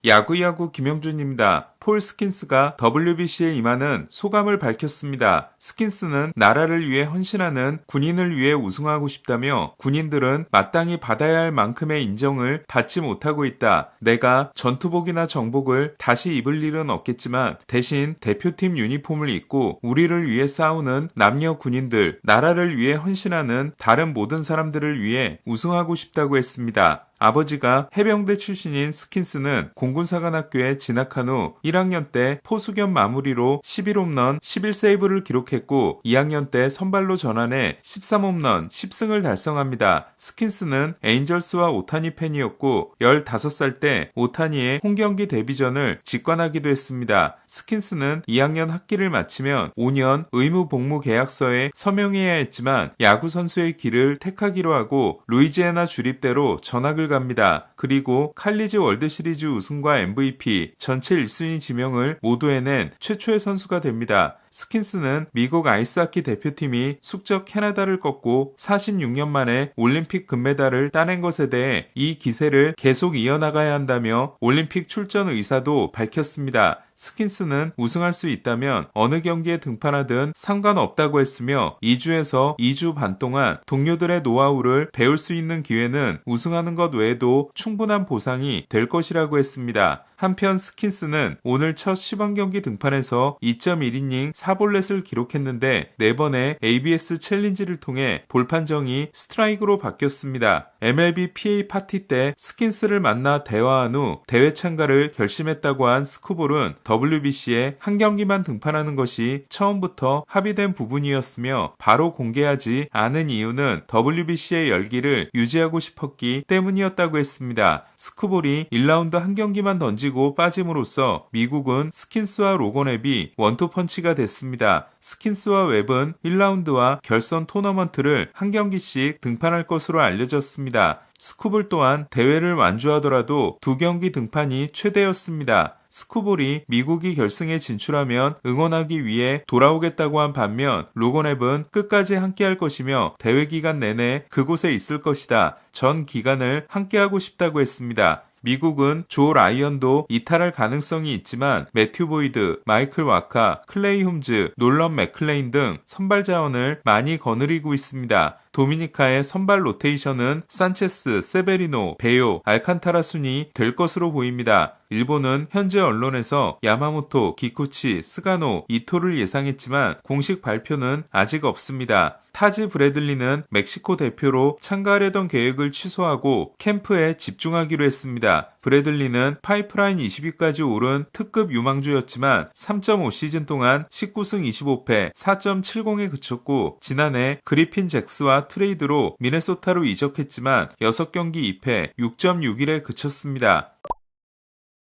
야구야구 김영준입니다. 폴 스킨스가 WBC에 임하는 소감을 밝혔습니다. 스킨스는 나라를 위해 헌신하는 군인을 위해 우승하고 싶다며 군인들은 마땅히 받아야 할 만큼의 인정을 받지 못하고 있다. 내가 전투복이나 정복을 다시 입을 일은 없겠지만 대신 대표팀 유니폼을 입고 우리를 위해 싸우는 남녀 군인들, 나라를 위해 헌신하는 다른 모든 사람들을 위해 우승하고 싶다고 했습니다. 아버지가 해병대 출신인 스킨스는 공군사관학교에 진학한 후 1학년 때 포수 겸 마무리로 11홈런 11세이브를 기록했고 2학년 때 선발로 전환해 13홈런 10승을 달성합니다. 스킨스는 에인절스와 오타니 팬이었고 15살 때 오타니의 홈경기 데뷔전을 직관하기도 했습니다. 스킨스는 2학년 학기를 마치면 5년 의무 복무 계약서에 서명해야 했지만 야구 선수의 길을 택하기로 하고 루이지애나 주립대로 전학을 갑니다. 그리고 칼리지 월드시리즈 우승과 MVP, 전체 1순위 지명을 모두 해낸 최초의 선수가 됩니다. 스킨스는 미국 아이스하키 대표팀이 숙적 캐나다를 꺾고 46년 만에 올림픽 금메달을 따낸 것에 대해 이 기세를 계속 이어나가야 한다며 올림픽 출전 의사도 밝혔습니다. 스킨스는 우승할 수 있다면 어느 경기에 등판하든 상관없다고 했으며 2주에서 2주 반 동안 동료들의 노하우를 배울 수 있는 기회는 우승하는 것 외에도 충분한 보상이 될 것이라고 했습니다. 한편 스킨스는 오늘 첫 시범 경기 등판에서 2.1이닝 4볼넷을 기록했는데 4번의 ABS 챌린지를 통해 볼 판정이 스트라이크로 바뀌었습니다. MLB PA 파티 때 스킨스를 만나 대화한 후 대회 참가를 결심했다고 한 스쿠볼은 WBC에 한 경기만 등판하는 것이 처음부터 합의된 부분이었으며 바로 공개하지 않은 이유는 WBC의 열기를 유지하고 싶었기 때문이었다고 했습니다. 스쿠볼이 1라운드 한 경기만 던지고 빠짐으로써 미국은 스킨스와 로건 웹이 원투펀치가 됐습니다. 스킨스와 웹은 1라운드와 결선 토너먼트를 한 경기씩 등판할 것으로 알려졌습니다. 스쿠볼 또한 대회를 완주하더라도 2경기 등판이 최대였습니다. 스쿠볼이 미국이 결승에 진출하면 응원하기 위해 돌아오겠다고 한 반면 로건앱은 끝까지 함께할 것이며 대회 기간 내내 그곳에 있을 것이다. 전 기간을 함께하고 싶다고 했습니다. 미국은 조 라이언도 이탈할 가능성이 있지만 매튜 보이드, 마이클 와카, 클레이 홈즈, 놀런 맥클레인 등 선발 자원을 많이 거느리고 있습니다. 도미니카의 선발 로테이션은 산체스, 세베리노, 베요, 알칸타라 순이 될 것으로 보입니다. 일본은 현재 언론에서 야마모토, 기쿠치, 스가노, 이토를 예상했지만 공식 발표는 아직 없습니다. 타지 브래들리는 멕시코 대표로 참가하려던 계획을 취소하고 캠프에 집중하기로 했습니다. 브래들리는 파이프라인 20위까지 오른 특급 유망주였지만 3.5시즌 동안 19승 25패 4.70에 그쳤고 지난해 그리핀 잭스와 트레이드로 미네소타로 이적했지만 6경기 2패 6.61에 그쳤습니다.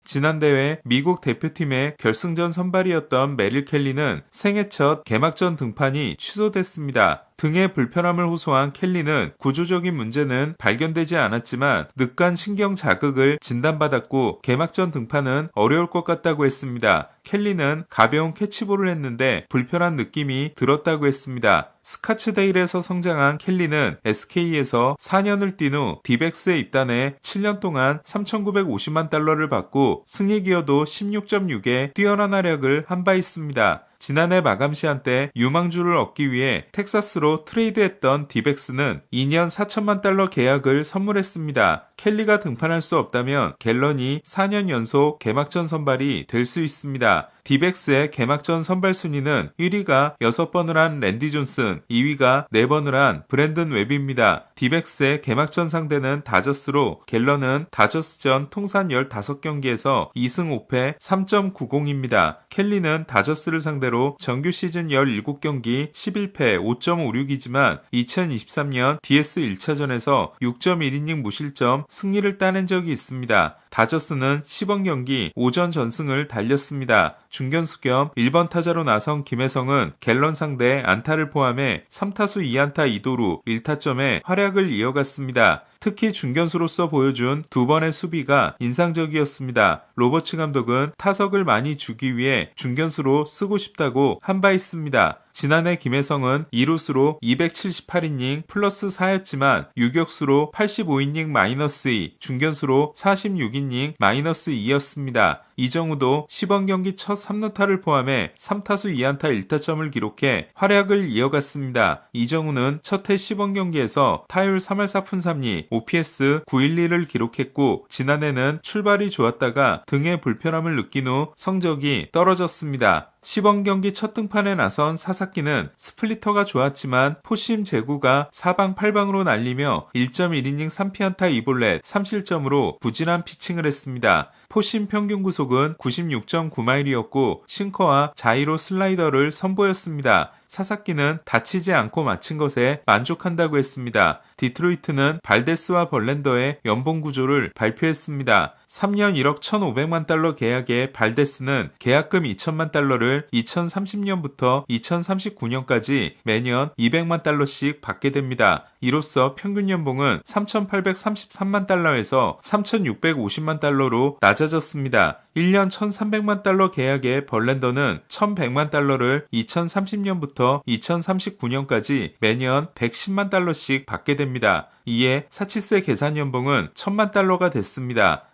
지난 대회 미국 대표팀의 결승전 선발이었던 메릴 켈리는 생애 첫 개막전 등판이 취소됐습니다. 등에 불편함을 호소한 켈리는 구조적인 문제는 발견되지 않았지만 늑간 신경 자극을 진단받았고 개막전 등판은 어려울 것 같다고 했습니다. 켈리는 가벼운 캐치볼을 했는데 불편한 느낌이 들었다고 했습니다. 스카츠데일에서 성장한 켈리는 SK에서 4년을 뛴 후 디백스에 입단해 7년 동안 3,950만 달러를 받고 승리 기여도 16.6에 뛰어난 활약을 한 바 있습니다. 지난해 마감 시한 때 유망주를 얻기 위해 텍사스로 트레이드했던 디백스는 2년 4천만 달러 계약을 선물했습니다. 켈리가 등판할 수 없다면 갤런이 4년 연속 개막전 선발이 될 수 있습니다. 디백스의 개막전 선발 순위는 1위가 6번을 한 랜디 존슨, 2위가 4번을 한 브랜든 웹입니다. 디백스의 개막전 상대는 다저스로 갤런은 다저스전 통산 15경기에서 2승 5패 3.90입니다. 켈리는 다저스를 상대로 정규 시즌 17경기 11패 5.56이지만 2023년 DS 1차전에서 6.1이닝 무실점 승리를 따낸 적이 있습니다. 다저스는 시범 경기 오전 전승을 달렸습니다. 중견수 겸 1번 타자로 나선 김혜성은 갤런 상대 안타를 포함해 3타수 2안타 2도루 1타점에 활약을 이어갔습니다. 특히 중견수로서 보여준 2번의 수비가 인상적이었습니다. 로버츠 감독은 타석을 많이 주기 위해 중견수로 쓰고 싶다고 한 바 있습니다. 지난해 김혜성은 2루수로 278이닝 플러스 4였지만 유격수로 85이닝 마이너스 2, 중견수로 46이닝 마이너스 2였습니다. 이정우도 시범 경기 첫 3루타를 포함해 3타수 2안타 1타점을 기록해 활약을 이어갔습니다. 이정우는 첫 해 시범 경기에서 타율 3할 4푼 3리, OPS 912를 기록했고 지난해는 출발이 좋았다가 등에 불편함을 느낀 후 성적이 떨어졌습니다. 시범 경기 첫 등판에 나선 사사키는 스플리터가 좋았지만 포심 제구가 사방팔방으로 날리며 1.1이닝 3피안타 2볼넷 3실점으로 부진한 피칭을 했습니다. 포심 평균 구속은 96.9마일이었고 싱커와 자이로 슬라이더를 선보였습니다. 사사키는 다치지 않고 마친 것에 만족한다고 했습니다. 디트로이트는 발데스와 벌랜더의 연봉 구조를 발표했습니다. 3년 1억 1,500만 달러 계약의 발데스는 계약금 2천만 달러를 2030년부터 2039년까지 매년 200만 달러씩 받게 됩니다. 이로써 평균 연봉은 3,833만 달러에서 3,650만 달러로 낮아졌습니다. 1년 1,300만 달러 계약의 벌랜더는 1,100만 달러를 2030년부터 2039년까지 매년 110만 달러씩 받게 됩니다. 이에 사치세 계산 연봉은 1,000만 달러가 됐습니다.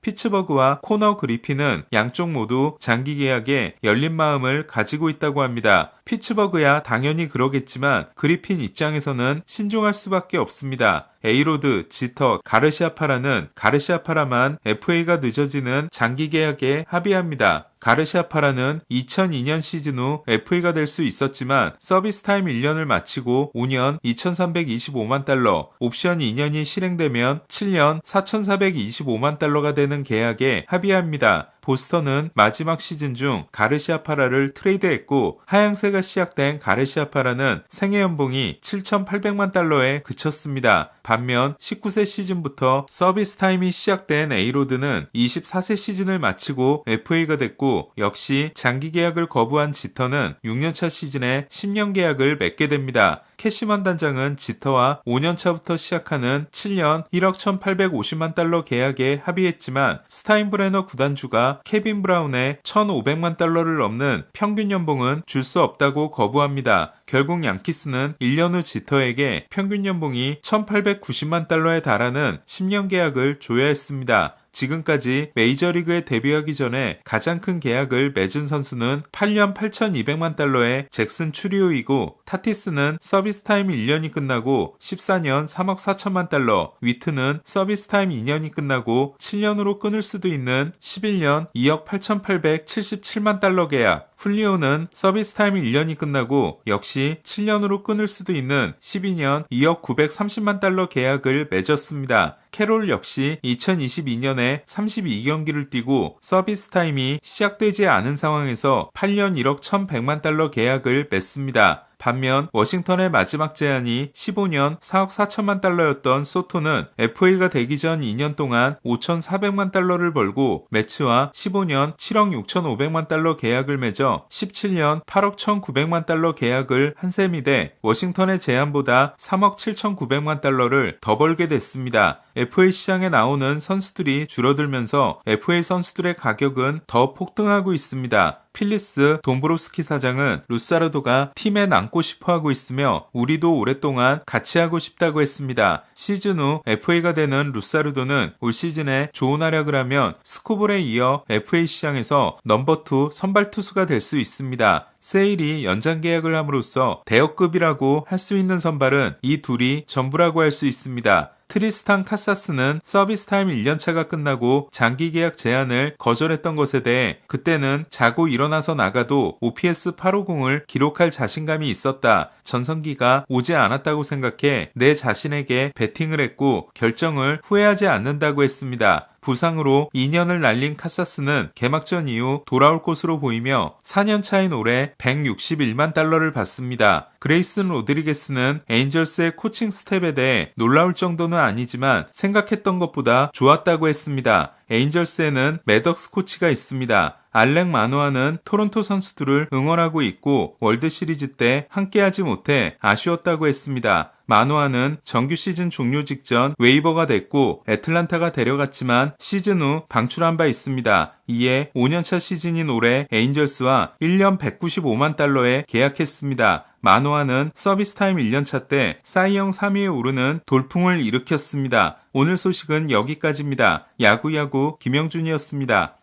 피츠버그와 코너 그리핀은 양쪽 모두 장기 계약에 열린 마음을 가지고 있다고 합니다. 피츠버그야 당연히 그러겠지만 그리핀 입장에서는 신중할 수밖에 없습니다. 에이로드, 지터, 가르시아파라는 가르시아파라만 FA가 늦어지는 장기 계약에 합의합니다. 가르시아파라는 2002년 시즌 후 FA가 될 수 있었지만 서비스 타임 1년을 마치고 5년 2,325만 달러, 옵션 2년이 실행되면 7년 4,425만 달러가 되는 계약에 합의합니다. 보스턴은 마지막 시즌 중 가르시아파라를 트레이드했고 하향세가 시작된 가르시아파라는 생애 연봉이 7,800만 달러에 그쳤습니다. 반면 19세 시즌부터 서비스 타임이 시작된 에이로드는 24세 시즌을 마치고 FA가 됐고 역시 장기 계약을 거부한 지터는 6년차 시즌에 10년 계약을 맺게 됩니다. 캐시먼 단장은 지터와 5년차부터 시작하는 7년 1억 1,850만 달러 계약에 합의했지만 스타인브레너 구단주가 케빈 브라운의 1,500만 달러를 넘는 평균 연봉은 줄 수 없다고 거부합니다. 결국 양키스는 1년 후 지터에게 평균 연봉이 1,890만 달러에 달하는 10년 계약을 줘야 했습니다. 지금까지 메이저리그에 데뷔하기 전에 가장 큰 계약을 맺은 선수는 8년 8,200만 달러의 잭슨 추리오이고 타티스는 서비스 타임 1년이 끝나고 14년 3억 4천만 달러, 위트는 서비스 타임 2년이 끝나고 7년으로 끊을 수도 있는 11년 2억 8,877만 달러 계약, 훌리오는 서비스 타임 1년이 끝나고 역시 7년으로 끊을 수도 있는 12년 2억 930만 달러 계약을 맺었습니다. 캐롤 역시 2022년에 32경기를 뛰고 서비스 타임이 시작되지 않은 상황에서 8년 1억 1,100만 달러 계약을 맺습니다. 반면 워싱턴의 마지막 제안이 15년 4억 4천만 달러였던 소토는 FA가 되기 전 2년 동안 5,400만 달러를 벌고 매츠와 15년 7억 6,500만 달러 계약을 맺어 17년 8억 1,900만 달러 계약을 한 셈이 돼 워싱턴의 제안보다 3억 7,900만 달러를 더 벌게 됐습니다. FA 시장에 나오는 선수들이 줄어들면서 FA 선수들의 가격은 더 폭등하고 있습니다. 필리스 돈브로스키 사장은 루사르도가 팀에 남고 싶어하고 있으며 우리도 오랫동안 같이 하고 싶다고 했습니다. 시즌 후 FA가 되는 루사르도는 올 시즌에 좋은 활약을 하면 스코볼에 이어 FA 시장에서 넘버2 선발 투수가 될 수 있습니다. 세일이 연장 계약을 함으로써 대역급이라고 할 수 있는 선발은 이 둘이 전부라고 할 수 있습니다. 트리스탄 카사스는 서비스 타임 1년차가 끝나고 장기 계약 제안을 거절했던 것에 대해 그때는 자고 일어나서 나가도 OPS 850을 기록할 자신감이 있었다. 전성기가 오지 않았다고 생각해 내 자신에게 배팅을 했고 결정을 후회하지 않는다고 했습니다. 부상으로 2년을 날린 카사스는 개막전 이후 돌아올 것으로 보이며 4년 차인 올해 161만 달러를 받습니다. 그레이슨 로드리게스는 에인절스의 코칭 스텝에 대해 놀라울 정도는 아니지만 생각했던 것보다 좋았다고 했습니다. 에인절스에는 매덕스 코치가 있습니다. 알렉 마노아는 토론토 선수들을 응원하고 있고 월드시리즈 때 함께하지 못해 아쉬웠다고 했습니다. 마노아는 정규 시즌 종료 직전 웨이버가 됐고 애틀란타가 데려갔지만 시즌 후 방출한 바 있습니다. 이에 5년차 시즌인 올해 에인절스와 1년 195만 달러에 계약했습니다. 마노아는 서비스 타임 1년차 때 사이영 3위에 오르는 돌풍을 일으켰습니다. 오늘 소식은 여기까지입니다. 야구야구 김영준이었습니다.